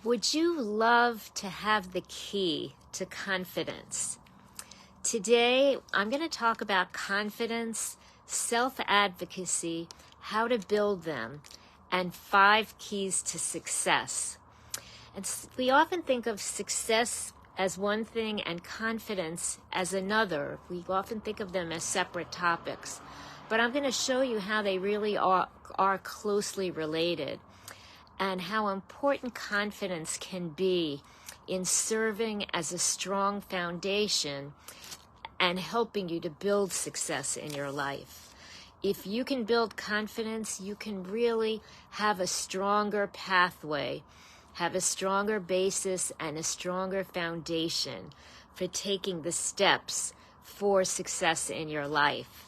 Would you love to have the key to confidence? Today, I'm going to talk about confidence, self-advocacy, how to build them, and 5 keys to success. And we often think of success as one thing and confidence as another. We often think of them as separate topics. But I'm going to show you how they really are closely related, and how important confidence can be in serving as a strong foundation and helping you to build success in your life. If you can build confidence, you can really have a stronger pathway, have a stronger basis, and a stronger foundation for taking the steps for success in your life.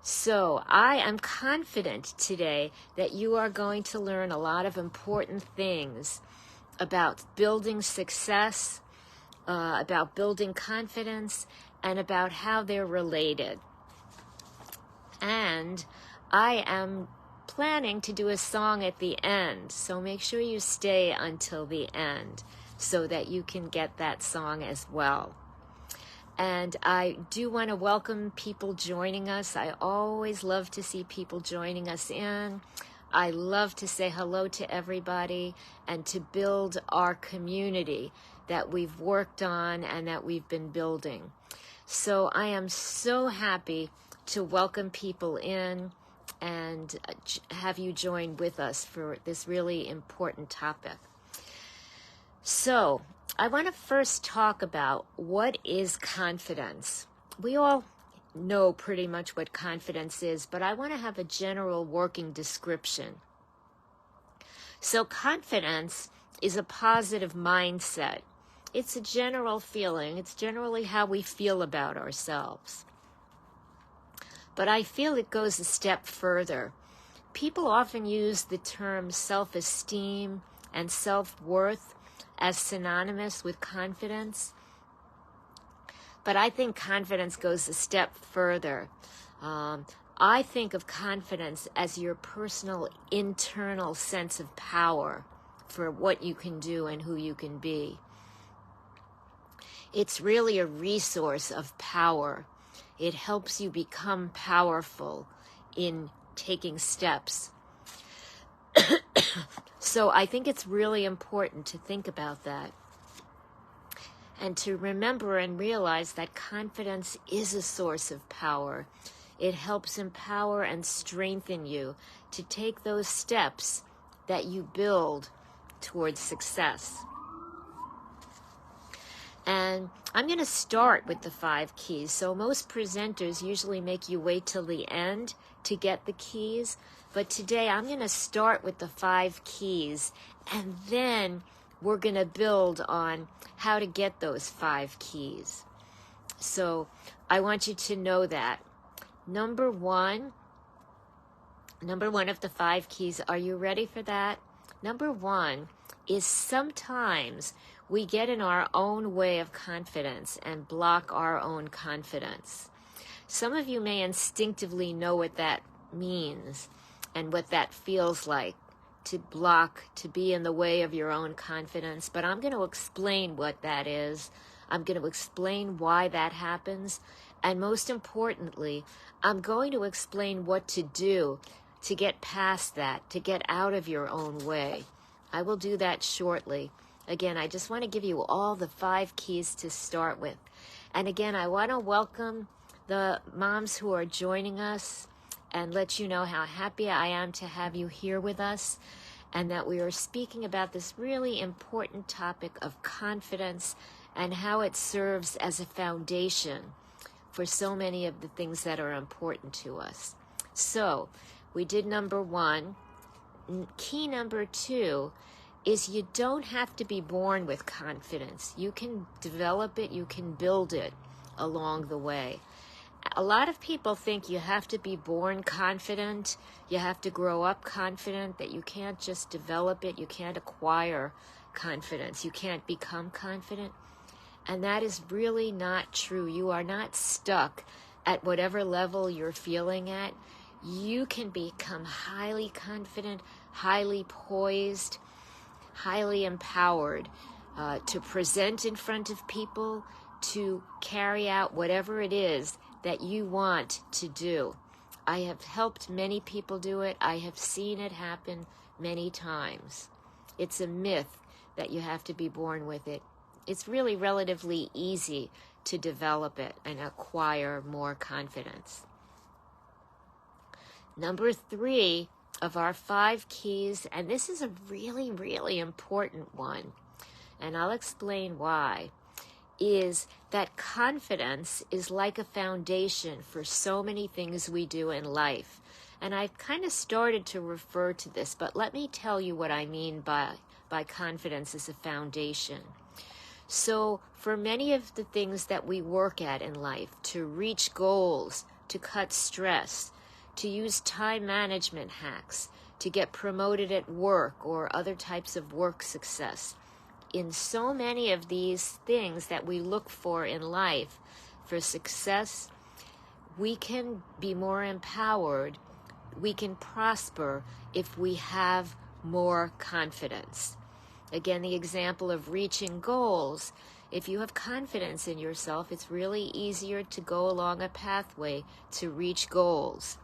So I am confident today that you are going to learn a lot of important things about building success, about building confidence, and about how they're related. And I am planning to do a song at the end, so make sure you stay until the end so that you can get that song as well. And I do want to welcome people joining us. I always love to see people joining us in. I love to say hello to everybody and to build our community that we've worked on and that we've been building. So I am so happy to welcome people in and have you join with us for this really important topic. So I want to first talk about what is confidence. We all know pretty much what confidence is, but I want to have a general working description. So confidence is a positive mindset. It's a general feeling. It's generally how we feel about ourselves. But I feel it goes a step further. People often use the terms self-esteem and self-worth as synonymous with confidence. But I think confidence goes a step further. I think of confidence as your personal internal sense of power for what you can do and who you can be. It's really a resource of power. It helps you become powerful in taking steps. So I think it's really important to think about that and to remember and realize that confidence is a source of power. It helps empower and strengthen you to take those steps that you build towards success. And I'm going to start with the 5 keys. So most presenters usually make you wait till the end to get the keys. But today I'm going to start with the 5 keys, and then we're going to build on how to get those 5 keys. So I want you to know that. Number one of the 5 keys, are you ready for that? Number 1 is sometimes we get in our own way of confidence and block our own confidence. Some of you may instinctively know what that means and what that feels like, to block, to be in the way of your own confidence. But I'm going to explain what that is. I'm going to explain why that happens. And most importantly, I'm going to explain what to do to get past that, to get out of your own way. I will do that shortly. Again, I just want to give you all the 5 keys to start with. And again, I want to welcome the moms who are joining us and let you know how happy I am to have you here with us, and that we are speaking about this really important topic of confidence and how it serves as a foundation for so many of the things that are important to us. So we did number 1. Key number 2 is you don't have to be born with confidence. You can develop it, you can build it along the way. A lot of people think you have to be born confident, you have to grow up confident, that you can't just develop it, you can't acquire confidence, you can't become confident. And that is really not true. You are not stuck at whatever level you're feeling at. You can become highly confident, highly poised, highly empowered to present in front of people, to carry out whatever it is that you want to do. I have helped many people do it. I have seen it happen many times. It's a myth that you have to be born with it. It's really relatively easy to develop it and acquire more confidence. Number 3 of our 5 keys, and this is a really, really important one, and I'll explain why, is that confidence is like a foundation for so many things we do in life. And I've kind of started to refer to this, but let me tell you what I mean by confidence as a foundation. So for many of the things that we work at in life, to reach goals, to cut stress, to use time management hacks, to get promoted at work or other types of work success, in so many of these things that we look for in life for success, we can be more empowered, we can prosper if we have more confidence. Again, the example of reaching goals, if you have confidence in yourself, it's really easier to go along a pathway to reach goals.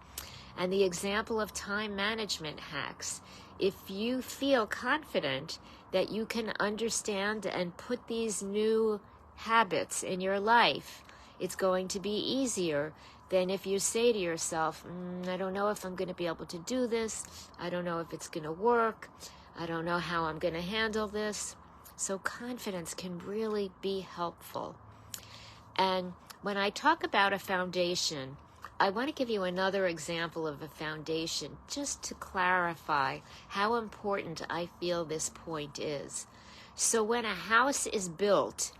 And the example of time management hacks, if you feel confident that you can understand and put these new habits in your life, it's going to be easier than if you say to yourself, I don't know if I'm going to be able to do this. I don't know if it's going to work. I don't know how I'm going to handle this. So confidence can really be helpful. And when I talk about a foundation, I want to give you another example of a foundation just to clarify how important I feel this point is. So when a house is built,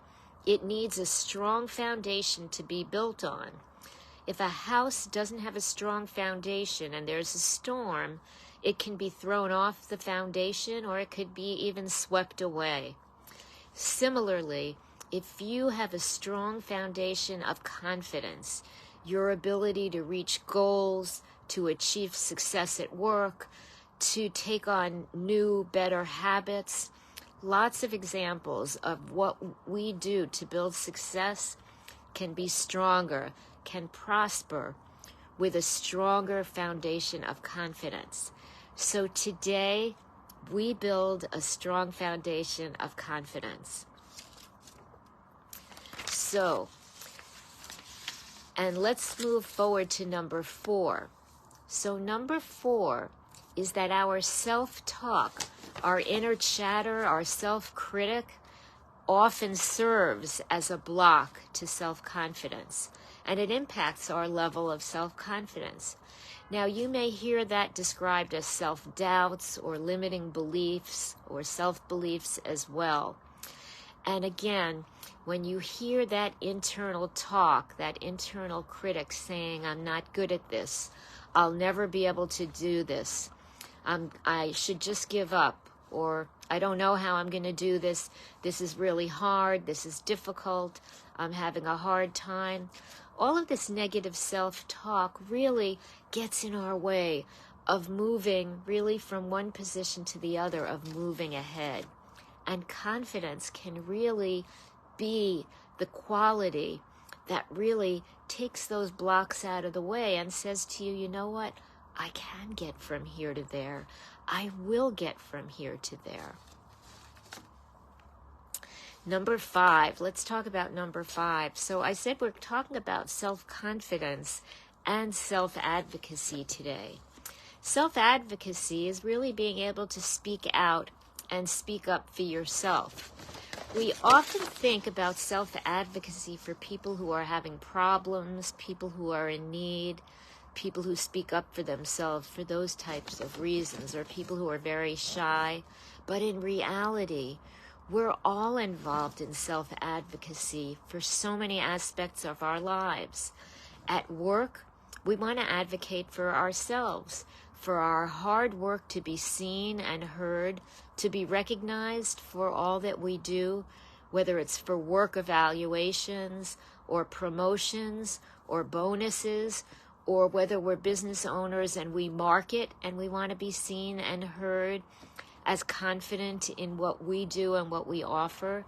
it needs a strong foundation to be built on. If a house doesn't have a strong foundation and there's a storm, it can be thrown off the foundation or it could be even swept away. Similarly, if you have a strong foundation of confidence, your ability to reach goals, to achieve success at work, to take on new, better habits, lots of examples of what we do to build success can be stronger, can prosper with a stronger foundation of confidence. So today, we build a strong foundation of confidence. And let's move forward to number 4. So number 4 is that our self-talk, our inner chatter, our self-critic, often serves as a block to self-confidence, and it impacts our level of self-confidence. Now, you may hear that described as self-doubts or limiting beliefs or self-beliefs as well. And again, when you hear that internal talk, that internal critic saying, I'm not good at this, I'll never be able to do this, I should just give up, or I don't know how I'm going to do this, this is really hard, this is difficult, I'm having a hard time. All of this negative self-talk really gets in our way of moving really from one position to the other, of moving ahead. And confidence can really be the quality that really takes those blocks out of the way and says to you, you know what? I can get from here to there. I will get from here to there. Number 5, let's talk about number 5. So I said we're talking about self-confidence and self-advocacy today. Self-advocacy is really being able to speak out and speak up for yourself. We often think about self-advocacy for people who are having problems, people who are in need, people who speak up for themselves for those types of reasons, or people who are very shy. But in reality, we're all involved in self-advocacy for so many aspects of our lives. At work, we want to advocate for ourselves, for our hard work to be seen and heard, to be recognized for all that we do, whether it's for work evaluations or promotions or bonuses, or whether we're business owners and we market and we want to be seen and heard. as confident in what we do and what we offer.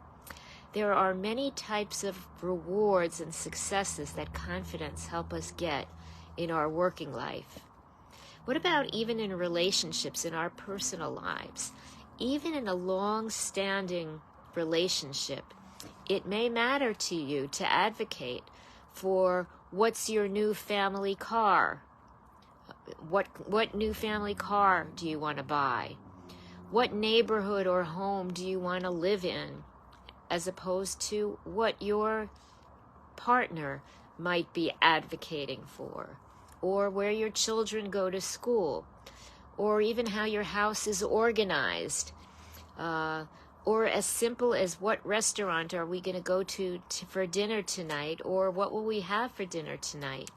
There are many types of rewards and successes that confidence help us get in our working life. What about even in relationships, in our personal lives? Even in a long-standing relationship, it may matter to you to advocate for what's your new family car? What new family car do you want to buy? What neighborhood or home do you want to live in, as opposed to what your partner might be advocating for, or where your children go to school, or even how your house is organized, or as simple as what restaurant are we going to go to for dinner tonight, or what will we have for dinner tonight,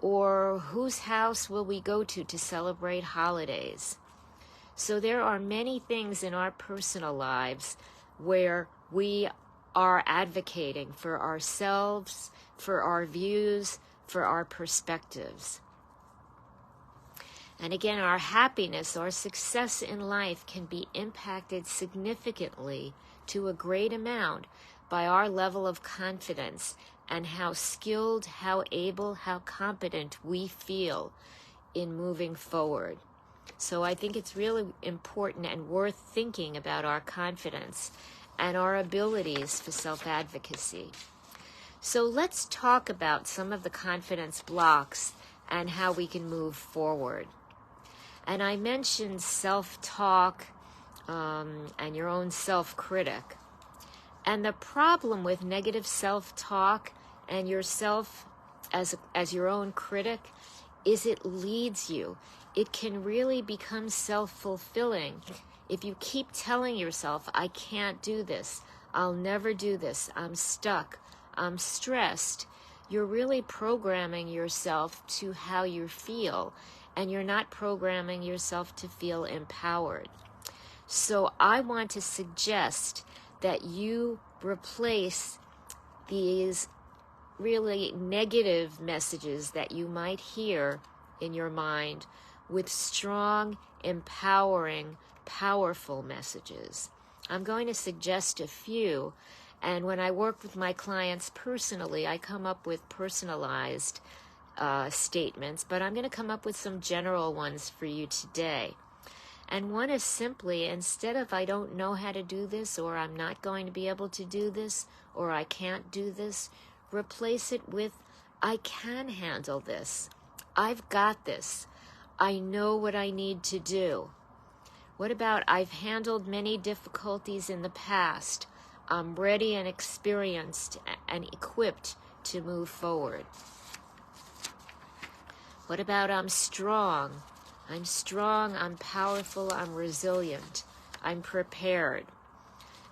or whose house will we go to celebrate holidays. So there are many things in our personal lives where we are advocating for ourselves, for our views, for our perspectives. And again, our happiness, our success in life can be impacted significantly to a great amount by our level of confidence and how skilled, how able, how competent we feel in moving forward. So I think it's really important and worth thinking about our confidence and our abilities for self-advocacy. So let's talk about some of the confidence blocks and how we can move forward. And I mentioned self-talk and your own self-critic. And the problem with negative self-talk and yourself as your own critic is it leads you. It can really become self-fulfilling. If you keep telling yourself, I can't do this, I'll never do this, I'm stuck, I'm stressed, you're really programming yourself to how you feel, and you're not programming yourself to feel empowered. So I want to suggest that you replace these really negative messages that you might hear in your mind with strong, empowering, powerful messages. I'm going to suggest a few, and when I work with my clients personally, I come up with personalized statements, but I'm going to come up with some general ones for you today. And one is simply, instead of I don't know how to do this, or I'm not going to be able to do this, or I can't do this, replace it with I can handle this. I've got this. I know what I need to do. What about I've handled many difficulties in the past. I'm ready and experienced and equipped to move forward. What about I'm strong? I'm strong, I'm powerful, I'm resilient, I'm prepared.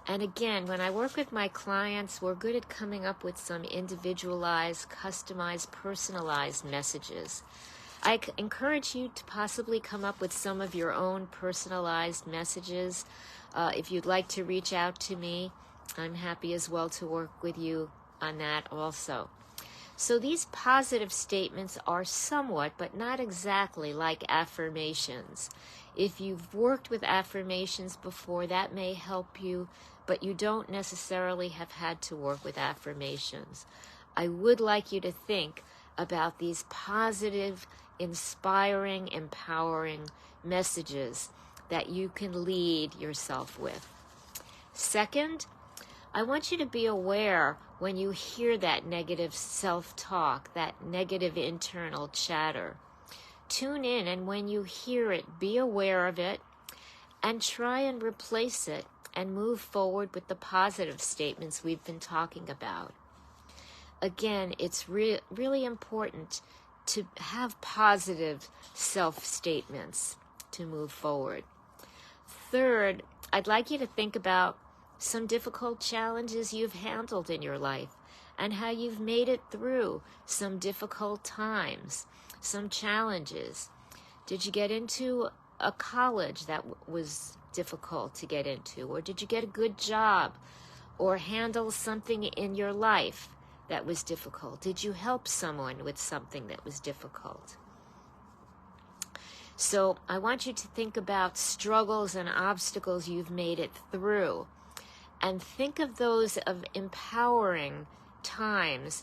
And again, when I work with my clients, we're good at coming up with some individualized, customized, personalized messages. I encourage you to possibly come up with some of your own personalized messages. If you'd like to reach out to me, I'm happy as well to work with you on that also. So these positive statements are somewhat, but not exactly, like affirmations. If you've worked with affirmations before, that may help you, but you don't necessarily have had to work with affirmations. I would like you to think about these positive, inspiring, empowering messages that you can lead yourself with. Second, I want you to be aware when you hear that negative self-talk, that negative internal chatter. Tune in, and when you hear it, be aware of it and try and replace it and move forward with the positive statements we've been talking about. Again, it's really important to have positive self-statements to move forward. Third, I'd like you to think about some difficult challenges you've handled in your life and how you've made it through some difficult times, some challenges. Did you get into a college that was difficult to get into? Or did you get a good job? Or handle something in your life that was difficult? Did you help someone with something that was difficult? So I want you to think about struggles and obstacles you've made it through, and think of those of empowering times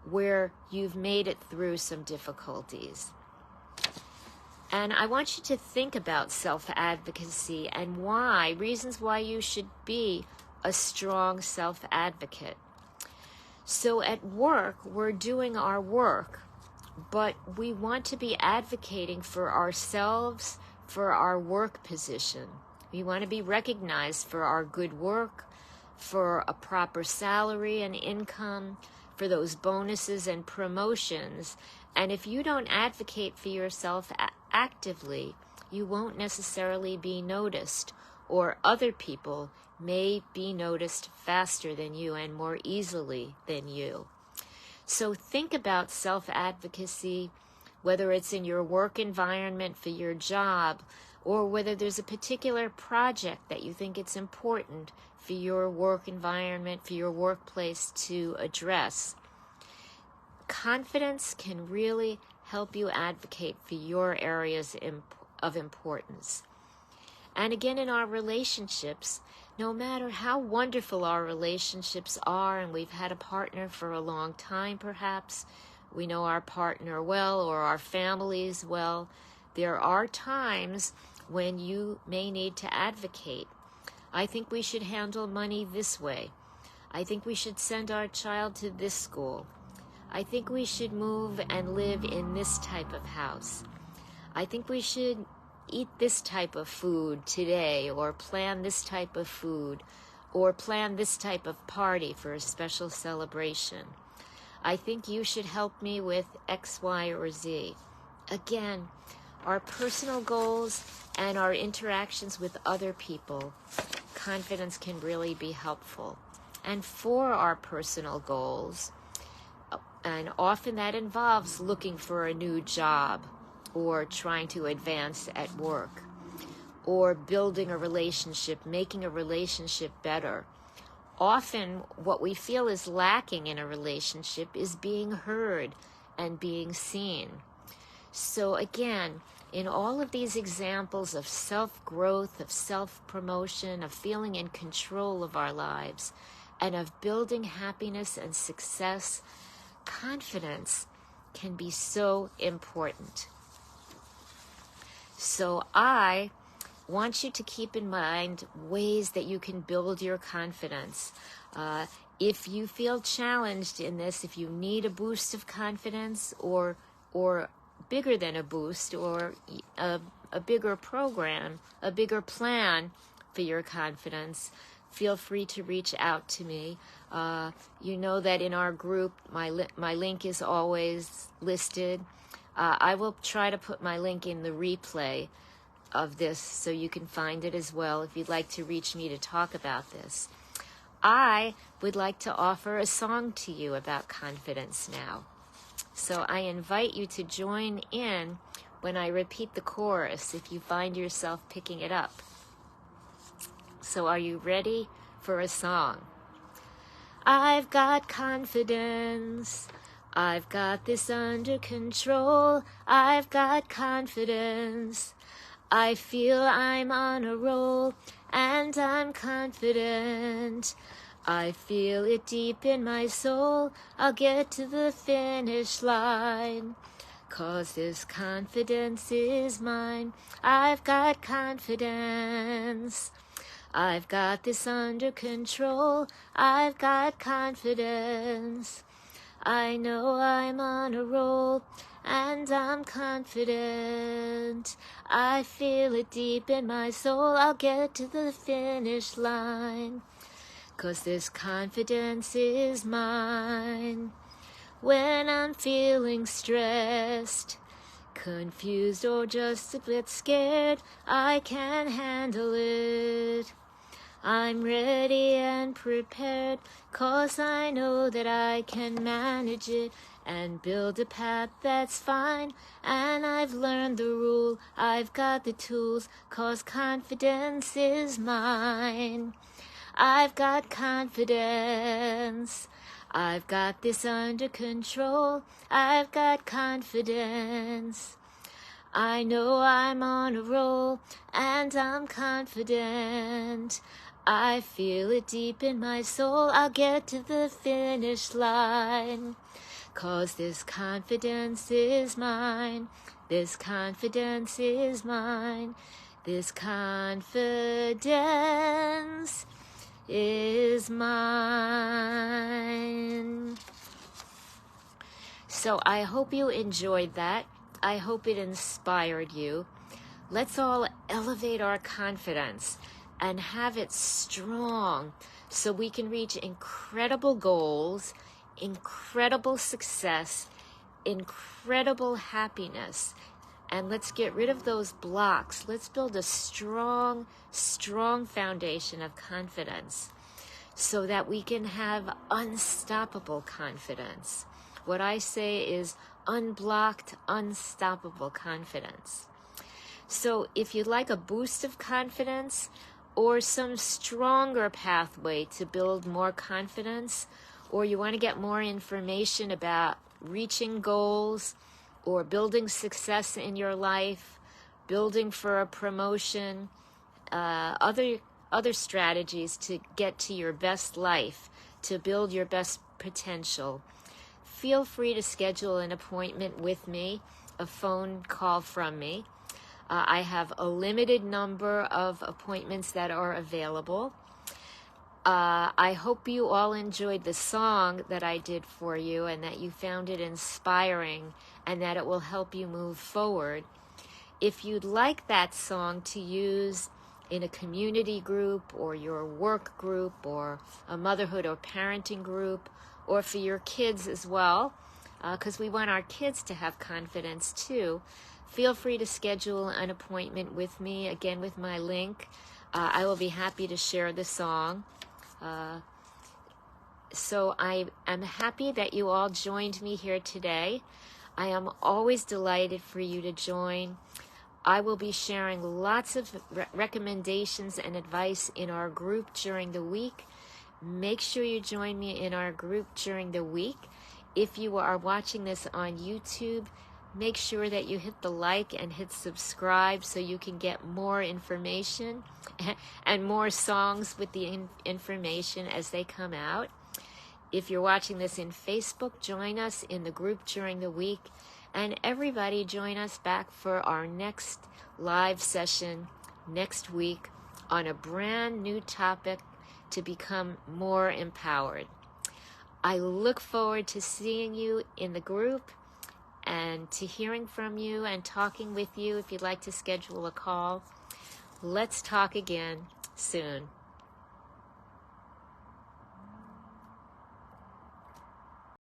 where you've made it through some difficulties. And I want you to think about self-advocacy and reasons why you should be a strong self-advocate. So at work, we're doing our work, but we want to be advocating for ourselves, for our work position. We want to be recognized for our good work, for a proper salary and income, for those bonuses and promotions. And if you don't advocate for yourself actively, you won't necessarily be noticed, or other people may be noticed faster than you and more easily than you. So think about self-advocacy, whether it's in your work environment for your job, or whether there's a particular project that you think it's important for your work environment, for your workplace to address. Confidence can really help you advocate for your areas of importance. And again, in our relationships, no matter how wonderful our relationships are, and we've had a partner for a long time perhaps, we know our partner well or our families well, there are times when you may need to advocate. I think we should handle money this way. I think we should send our child to this school. I think we should move and live in this type of house. I think we should eat this type of food today, or plan this type of food, or plan this type of party for a special celebration. I think you should help me with X, Y, or Z. Again, our personal goals and our interactions with other people, confidence can really be helpful. And for our personal goals, and often that involves looking for a new job, or trying to advance at work, or building a relationship, making a relationship better. Often what we feel is lacking in a relationship is being heard and being seen. So again, in all of these examples of self-growth, of self-promotion, of feeling in control of our lives, and of building happiness and success, confidence can be so important. So I want you to keep in mind ways that you can build your confidence. If you feel challenged in this, if you need a boost of confidence, or bigger than a boost, or a bigger program, a bigger plan for your confidence, feel free to reach out to me. You know that in our group, my link is always listed. I will try to put my link in the replay of this so you can find it as well if you'd like to reach me to talk about this. I would like to offer a song to you about confidence now. So I invite you to join in when I repeat the chorus if you find yourself picking it up. So are you ready for a song? I've got confidence. I've got this under control. I've got confidence. I feel I'm on a roll, and I'm confident. I feel it deep in my soul. I'll get to the finish line, 'cause this confidence is mine. I've got confidence. I've got this under control. I've got confidence. I know I'm on a roll, and I'm confident. I feel it deep in my soul. I'll get to the finish line, 'cause this confidence is mine. When I'm feeling stressed, confused, or just a bit scared, I can handle it. I'm ready and prepared, 'cause I know that I can manage it and build a path that's fine. And I've learned the rule, I've got the tools, 'cause confidence is mine. I've got confidence. I've got this under control. I've got confidence. I know I'm on a roll and I'm confident. I feel it deep in my soul. I'll get to the finish line. 'Cause this confidence is mine. This confidence is mine. This confidence is mine. So I hope you enjoyed that. I hope it inspired you. Let's all elevate our confidence and have it strong so we can reach incredible goals, incredible success, incredible happiness. And let's get rid of those blocks. Let's build a strong, strong foundation of confidence so that we can have unstoppable confidence. What I say is unblocked, unstoppable confidence. So if you'd like a boost of confidence or some stronger pathway to build more confidence, or you want to get more information about reaching goals or building success in your life, building for a promotion, other strategies to get to your best life, to build your best potential, feel free to schedule an appointment with me, a phone call from me. I have a limited number of appointments that are available. I hope you all enjoyed the song that I did for you and that you found it inspiring and that it will help you move forward. If you'd like that song to use in a community group or your work group or a motherhood or parenting group or for your kids as well, because we want our kids to have confidence too, feel free to schedule an appointment with me, again with my link. I will be happy to share the song. So I am happy that you all joined me here today. I am always delighted for you to join. I will be sharing lots of recommendations and advice in our group during the week. Make sure you join me in our group during the week. If you are watching this on YouTube, make sure that you hit the like and hit subscribe so you can get more information and more songs with the information as they come out. If you're watching this in Facebook, join us in the group during the week. And everybody join us back for our next live session next week on a brand new topic to become more empowered. I look forward to seeing you in the group and to hearing from you and talking with you if you'd like to schedule a call. Let's talk again soon.